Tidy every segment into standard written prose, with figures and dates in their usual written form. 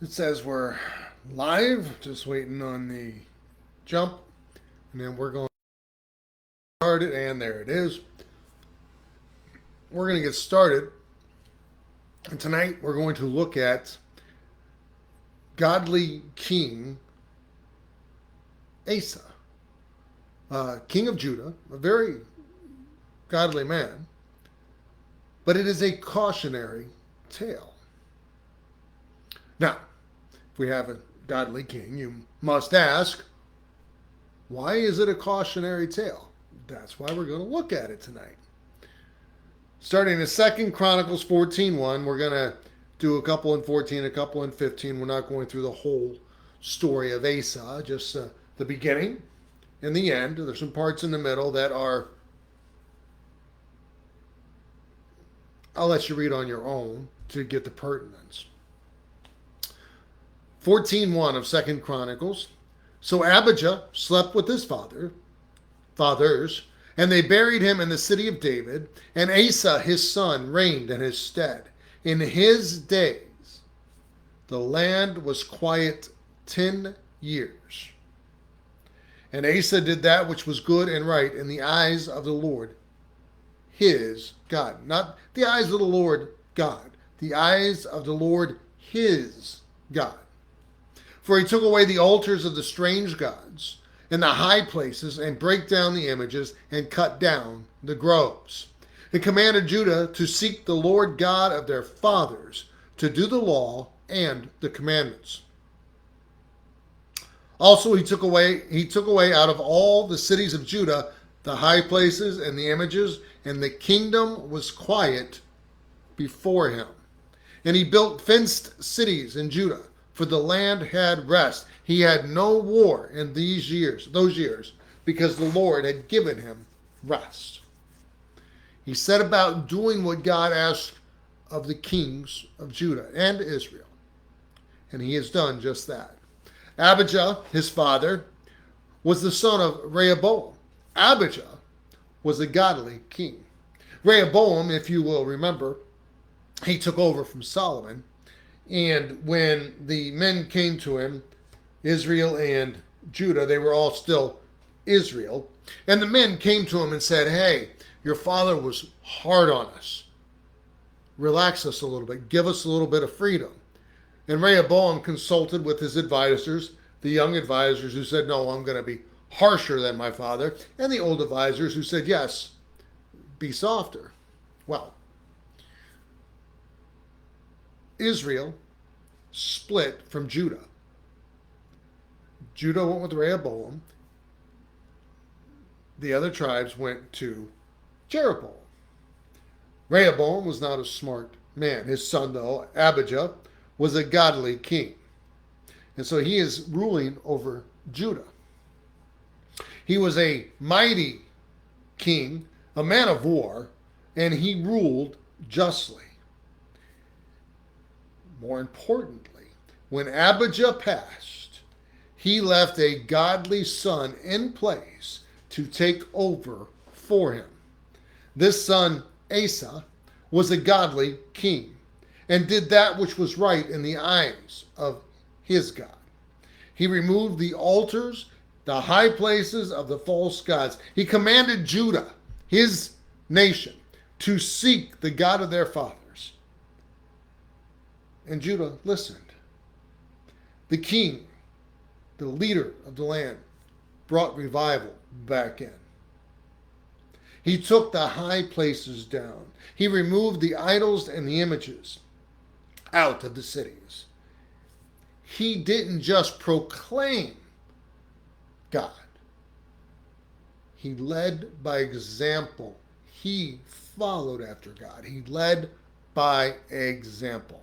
It says we're live, just waiting on the jump, and then we're going to start it, and there it is. We're going to get started, and tonight we're going to look at Godly King Asa, King of Judah, a very godly man, but it is a cautionary tale. Now, if we have a godly king, you must ask, why is it a cautionary tale? That's why we're going to look at it tonight. Starting in 2 Chronicles 14:1, we're going to do a couple in 14, a couple in 15. We're not going through the whole story of Asa, just the beginning and the end. There's some parts in the middle that are, I'll let you read on your own to get the pertinence. 14:1 of 2 Chronicles. So Abijah slept with his fathers, and they buried him in the city of David, and Asa his son reigned in his stead. In his days the land was quiet 10 years. And Asa did that which was good and right in the eyes of the Lord his God. Not the eyes of the Lord God, the eyes of the Lord his God. For he took away the altars of the strange gods and the high places, and brake down the images, and cut down the groves. He commanded Judah to seek the Lord God of their fathers, to do the law and the commandments. Also he took away out of all the cities of Judah the high places and the images, and the kingdom was quiet before him. And he built fenced cities in Judah, for the land had rest. He had no war in those years, because the Lord had given him rest. He set about doing what God asked of the kings of Judah and Israel, and he has done just that. Abijah, his father, was the son of Rehoboam. Abijah was a godly king. Rehoboam, if you will remember, he took over from Solomon. And when the men came to him, Israel and Judah, they were all still Israel. And the men came to him and said, hey, your father was hard on us. Relax us a little bit. Give us a little bit of freedom. And Rehoboam consulted with his advisors, the young advisors who said, no, I'm going to be harsher than my father. And the old advisors who said, yes, be softer. Well, Israel split from Judah. Judah went with Rehoboam. The other tribes went to Jeroboam. Rehoboam was not a smart man. His son, though, Abijah, was a godly king. And so he is ruling over Judah. He was a mighty king, a man of war, and he ruled justly. More importantly, when Abijah passed, he left a godly son in place to take over for him. This son, Asa, was a godly king and did that which was right in the eyes of his God. He removed the altars, the high places of the false gods. He commanded Judah, his nation, to seek the God of their fathers. And Judah listened. The king, the leader of the land, brought revival back in. He took the high places down. He removed the idols and the images out of the cities. He didn't just proclaim God. He led by example. He followed after God. He led by example.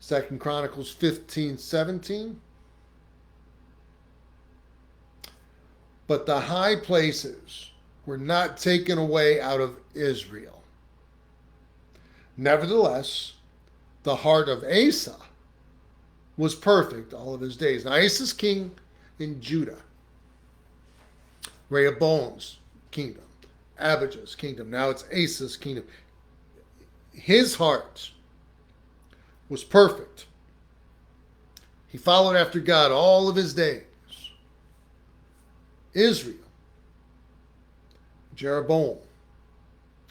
2 Chronicles 15:17. But the high places were not taken away out of Israel. Nevertheless, the heart of Asa was perfect all of his days. Now, Asa's king in Judah. Rehoboam's kingdom. Abijah's kingdom. Now it's Asa's kingdom. His heart was perfect. He followed after God all of his days. Israel, Jeroboam,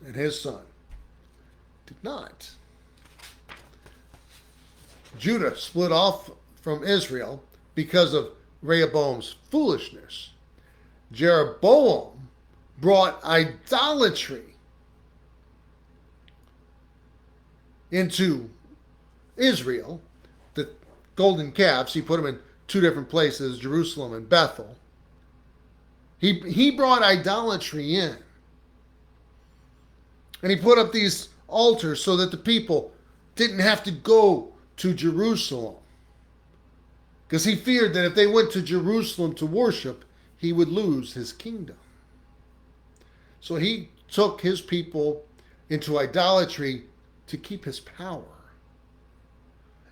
and his son did not. Judah split off from Israel because of Rehoboam's foolishness. Jeroboam brought idolatry into Israel. The golden calves, he put them in two different places, Jerusalem and Bethel. He brought idolatry in. And he put up these altars so that the people didn't have to go to Jerusalem. Because he feared that if they went to Jerusalem to worship, he would lose his kingdom. So he took his people into idolatry to keep his power.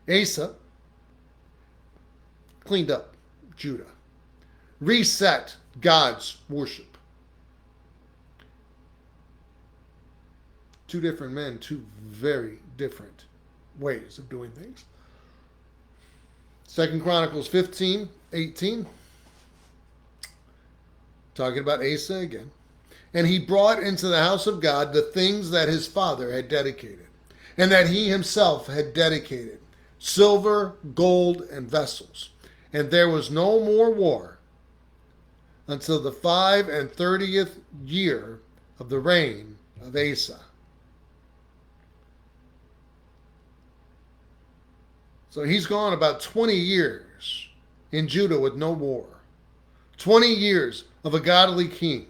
Asa cleaned up Judah, reset God's worship. Two different men, two very different ways of doing things. 2 Chronicles 15:18, talking about Asa again. And he brought into the house of God the things that his father had dedicated, and that he himself had dedicated, silver, gold, and vessels. And there was no more war until the 35th year of the reign of Asa. So he's gone about 20 years in Judah with no war. 20 years of a godly king.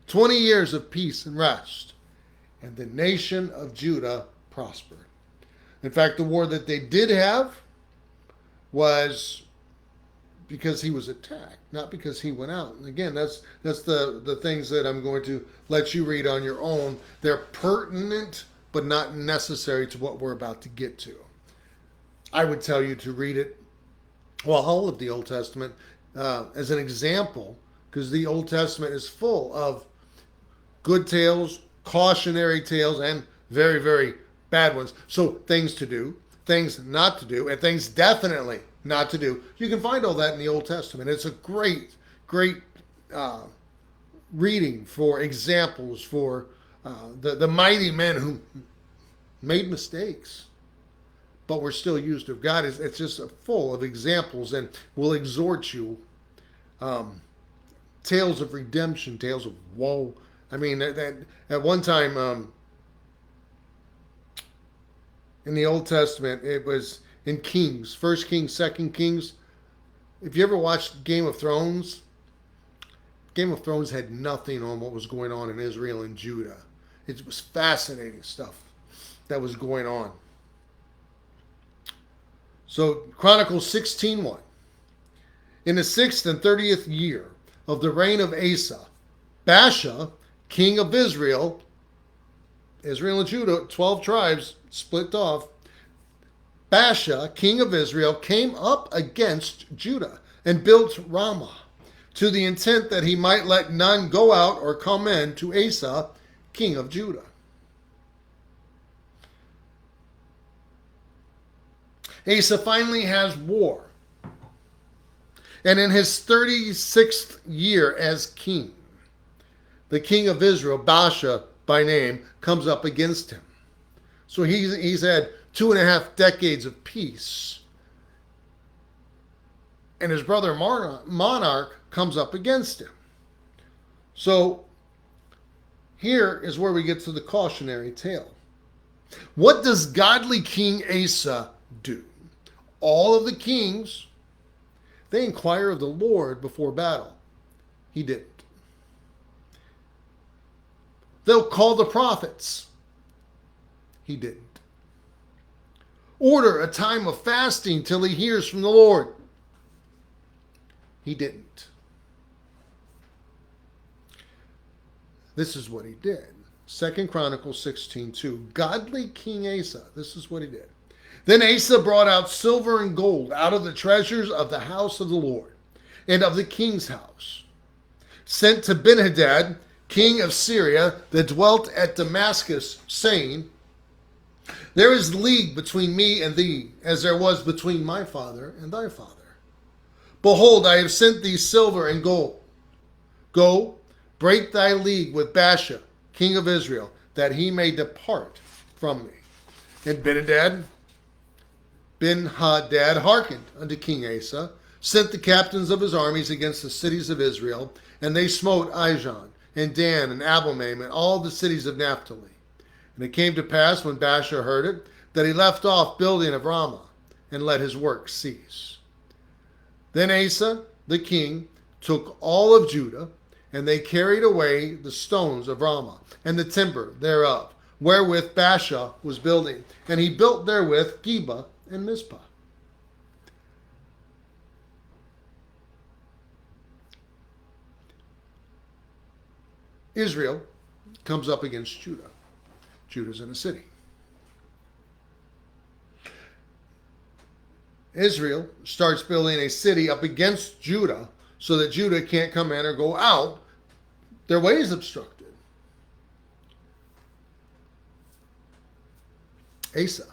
20 years of peace and rest. And the nation of Judah prospered. In fact, the war that they did have was because he was attacked, not because he went out. And again, that's the things that I'm going to let you read on your own. They're pertinent, but not necessary to what we're about to get to. I would tell you to read it, well, all of the Old Testament, as an example, because the Old Testament is full of good tales, cautionary tales, and very, very bad ones. So things to do, things not to do, and things definitely not to do. You can find all that in the Old Testament. It's a great, great reading for examples for the mighty men who made mistakes, but were still used of God. It's just full of examples, and will exhort you. Tales of redemption, tales of woe. I mean, at one time in the Old Testament, it was in Kings, 1 Kings, 2 Kings. If you ever watched Game of Thrones, Game of Thrones had nothing on what was going on in Israel and Judah. It was fascinating stuff that was going on. So Chronicles 16:1. In the 6th and 30th year of the reign of Asa, Baasha, king of Israel and Judah, 12 tribes split off. Baasha, king of Israel, came up against Judah and built Ramah, to the intent that he might let none go out or come in to Asa, king of Judah. Asa finally has war. And in his 36th year as king, the king of Israel, Baasha by name, comes up against him. So he's had 2.5 decades of peace. And his brother Monarch comes up against him. So here is where we get to the cautionary tale. What does godly King Asa do? All of the kings, they inquire of the Lord before battle. He didn't. They'll call the prophets. He didn't. Order a time of fasting till he hears from the Lord. He didn't. This is what he did. 2 Chronicles 16:2. Godly King Asa. This is what he did. Then Asa brought out silver and gold out of the treasures of the house of the Lord and of the king's house, sent to Benhadad, king of Syria, that dwelt at Damascus, saying, There is league between me and thee, as there was between my father and thy father. Behold, I have sent thee silver and gold. Go, break thy league with Baasha, king of Israel, that he may depart from me. And Ben-Hadad hearkened unto King Asa, sent the captains of his armies against the cities of Israel, and they smote Ijon, and Dan, and Abelmaim, and all the cities of Naphtali. And it came to pass, when Baasha heard it, that he left off building of Ramah, and let his work cease. Then Asa, the king, took all of Judah, and they carried away the stones of Ramah, and the timber thereof, wherewith Baasha was building. And he built therewith Geba and Mizpah. Israel comes up against Judah. Judah's in a city. Israel starts building a city up against Judah so that Judah can't come in or go out. Their way is obstructed. Asa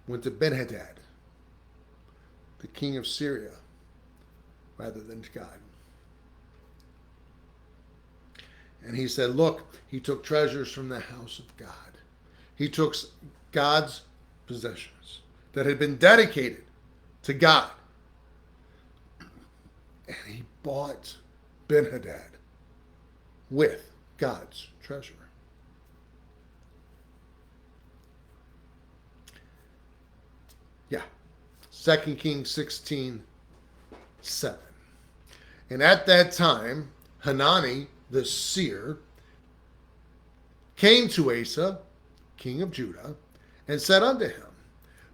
went to Ben-Hadad, the king of Syria, rather than to God. And he said, look, he took treasures from the house of God. He took God's possessions that had been dedicated to God. And he bought Ben-Hadad with God's treasure. Yeah. 2 Kings 16:7. And at that time, Hanani, the seer, came to Asa, king of Judah, and said unto him,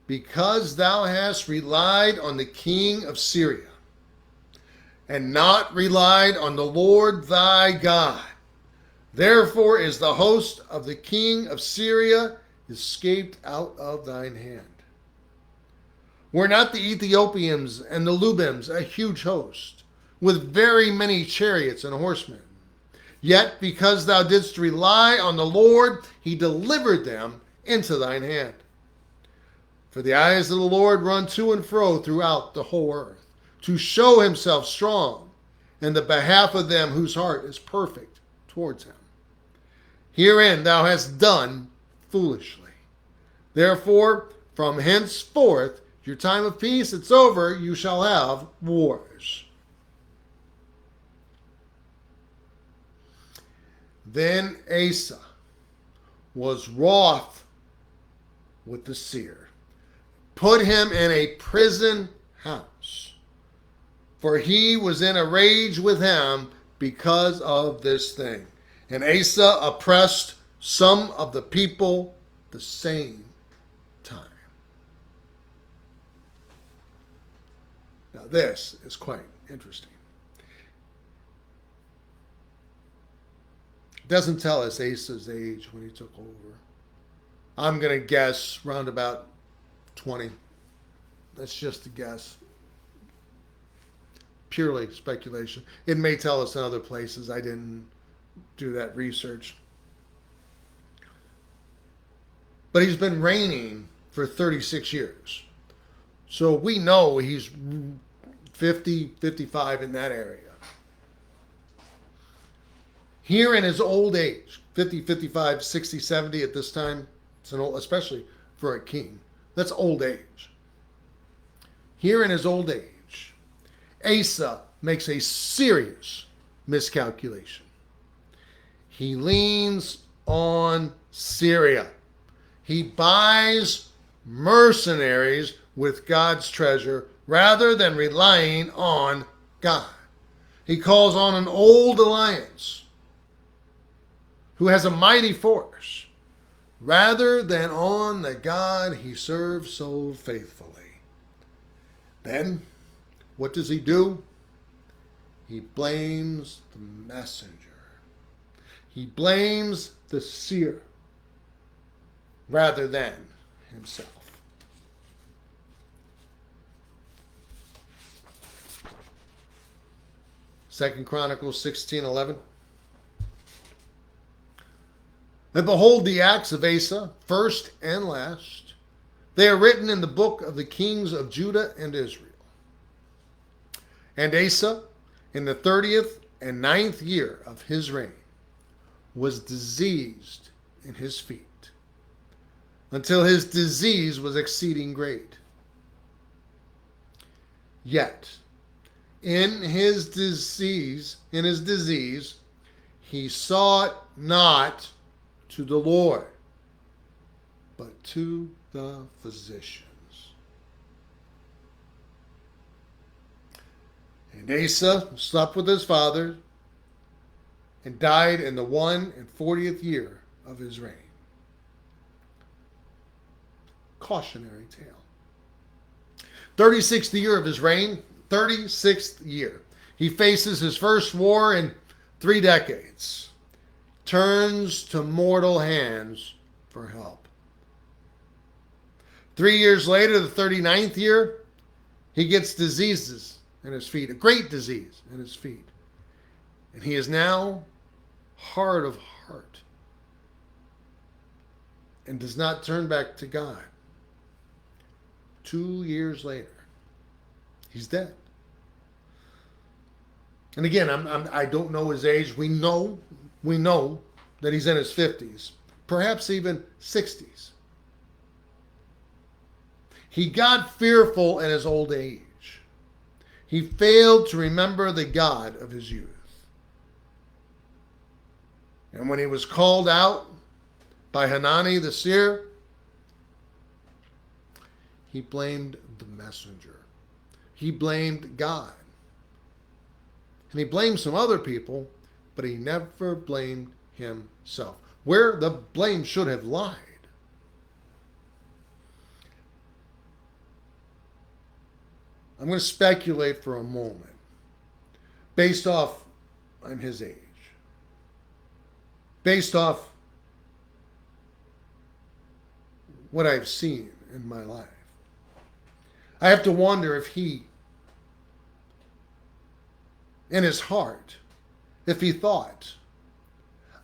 because thou hast relied on the king of Syria, and not relied on the Lord thy God, therefore is the host of the king of Syria escaped out of thine hand. Were not the Ethiopians and the Lubims a huge host, with very many chariots and horsemen? Yet because thou didst rely on the Lord, he delivered them into thine hand. For the eyes of the Lord run to and fro throughout the whole earth, to show himself strong in the behalf of them whose heart is perfect towards him. Herein thou hast done foolishly. Therefore, from henceforth, your time of peace, it's over, you shall have wars. Then Asa was wroth with the seer, put him in a prison house, for he was in a rage with him because of this thing. And Asa oppressed some of the people the same time. Now this is quite interesting. It doesn't tell us Asa's age when he took over. I'm going to guess round about 20. That's just a guess. Purely speculation. It may tell us in other places. I didn't do that research. But he's been reigning for 36 years. So we know he's 50, 55 in that area. Here in his old age, 50, 55, 60, 70 at this time, it's an old, especially for a king, that's old age. Here in his old age, Asa makes a serious miscalculation. He leans on Syria. He buys mercenaries with God's treasure rather than relying on God. He calls on an old alliance who has a mighty force rather than on the God he serves so faithfully. Then, what does he do? He blames the messenger. He blames the seer rather than himself. Second Chronicles 16:11. And behold, the acts of Asa, first and last, they are written in the book of the kings of Judah and Israel. And Asa, in the 30th and ninth year of his reign, was diseased in his feet, until his disease was exceeding great. Yet, in his disease, he sought not to the Lord, but to the physicians. And Asa slept with his father and died in the 41st year of his reign. Cautionary tale. 36th year of his reign, 36th year. He faces his first war in 3 decades. Turns to mortal hands for help. 3 years later, the 39th year, he gets diseases in his feet, a great disease in his feet. And he is now hard of heart and does not turn back to God. 2 years later, he's dead. And again, I don't know his age. We know that he's in his 50s, perhaps even 60s. He got fearful in his old age. He failed to remember the God of his youth. And when he was called out by Hanani the seer, he blamed the messenger. He blamed God. And he blamed some other people, but he never blamed himself, where the blame should have lied. I'm going to speculate for a moment, based off I'm his age, based off what I've seen in my life. I have to wonder if he, in his heart, if he thought,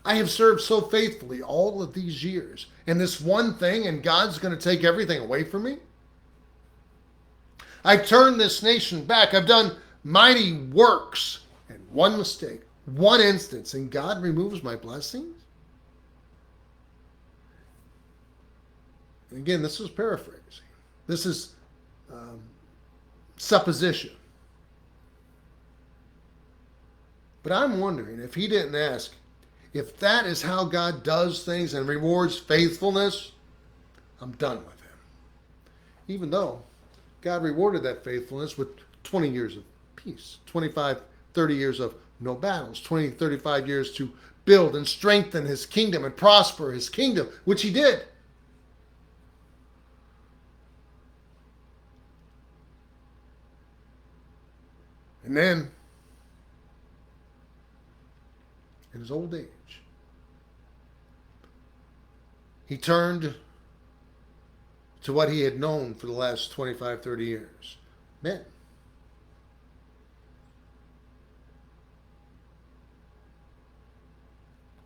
I have served so faithfully all of these years, and this one thing, and God's going to take everything away from me? I've turned this nation back. I've done mighty works, and one mistake, one instance, and God removes my blessings? And again, this is paraphrasing. This is supposition. But I'm wondering if he didn't ask, if that is how God does things and rewards faithfulness, I'm done with him. Even though God rewarded that faithfulness with 20 years of peace, 25, 30 years of no battles, 20, 35 years to build and strengthen his kingdom and prosper his kingdom, which he did. And then, in his old age, he turned to what he had known for the last 25, 30 years. Men.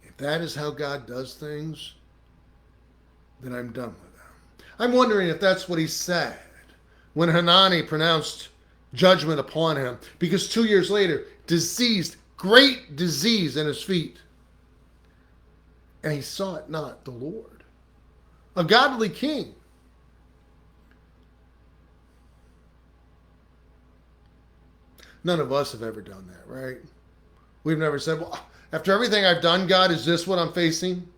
If that is how God does things, then I'm done with them. I'm wondering if that's what he said when Hanani pronounced judgment upon him, because 2 years later, diseased, great disease in his feet, and he sought not the Lord. A godly king. None of us have ever done that, right? We've never said, well, after everything I've done, God, is this what I'm facing?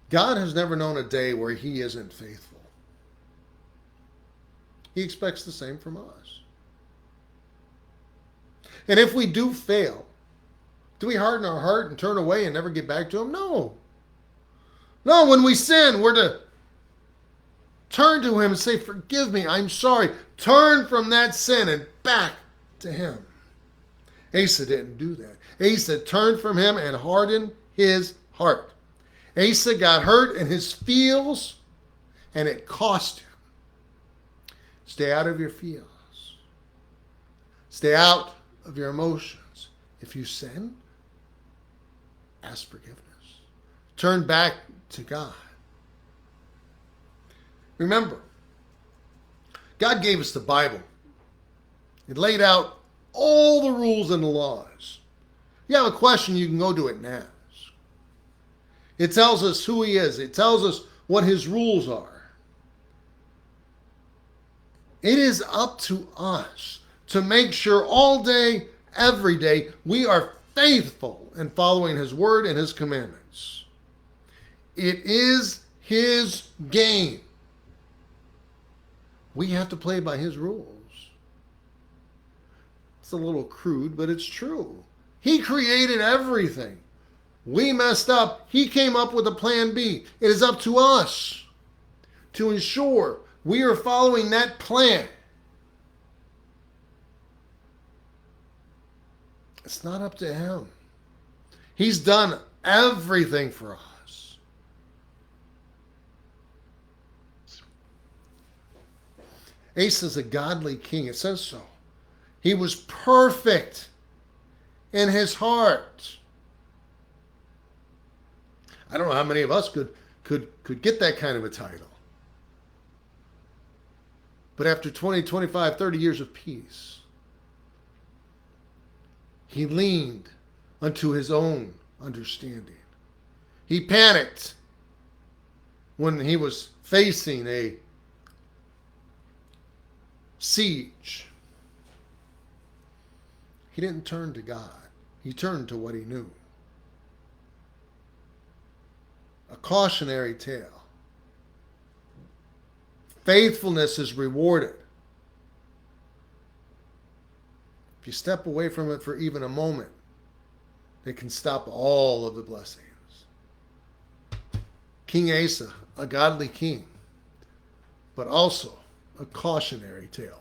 God has never known a day where he isn't faithful. He expects the same from us. And if we do fail, do we harden our heart and turn away and never get back to him? No. No, when we sin, we're to turn to him and say, forgive me, I'm sorry. Turn from that sin and back to him. Asa didn't do that. Asa turned from him and hardened his heart. Asa got hurt in his feels, and it cost him. Stay out of your feels. Stay out of your emotions. If you sin, ask forgiveness. Turn back to God. Remember, God gave us the Bible. It laid out all the rules and the laws. You have a question, you can go to it and ask. It tells us who He is. It tells us what His rules are. It is up to us to make sure all day, every day, we are faithful in following His word and His commandments. It is His game. We have to play by His rules. It's a little crude, but it's true. He created everything. We messed up. He came up with a plan B. It is up to us to ensure we are following that plan. It's not up to Him. He's done everything for us. Asa is a godly king. It says so. He was perfect in his heart. I don't know how many of us could get that kind of a title. But after 20, 25, 30 years of peace, he leaned unto his own understanding. He panicked when he was facing a siege. He didn't turn to God. He turned to what he knew. A cautionary tale. Faithfulness is rewarded. If you step away from it for even a moment, it can stop all of the blessings. King Asa, a godly king, but also a cautionary tale.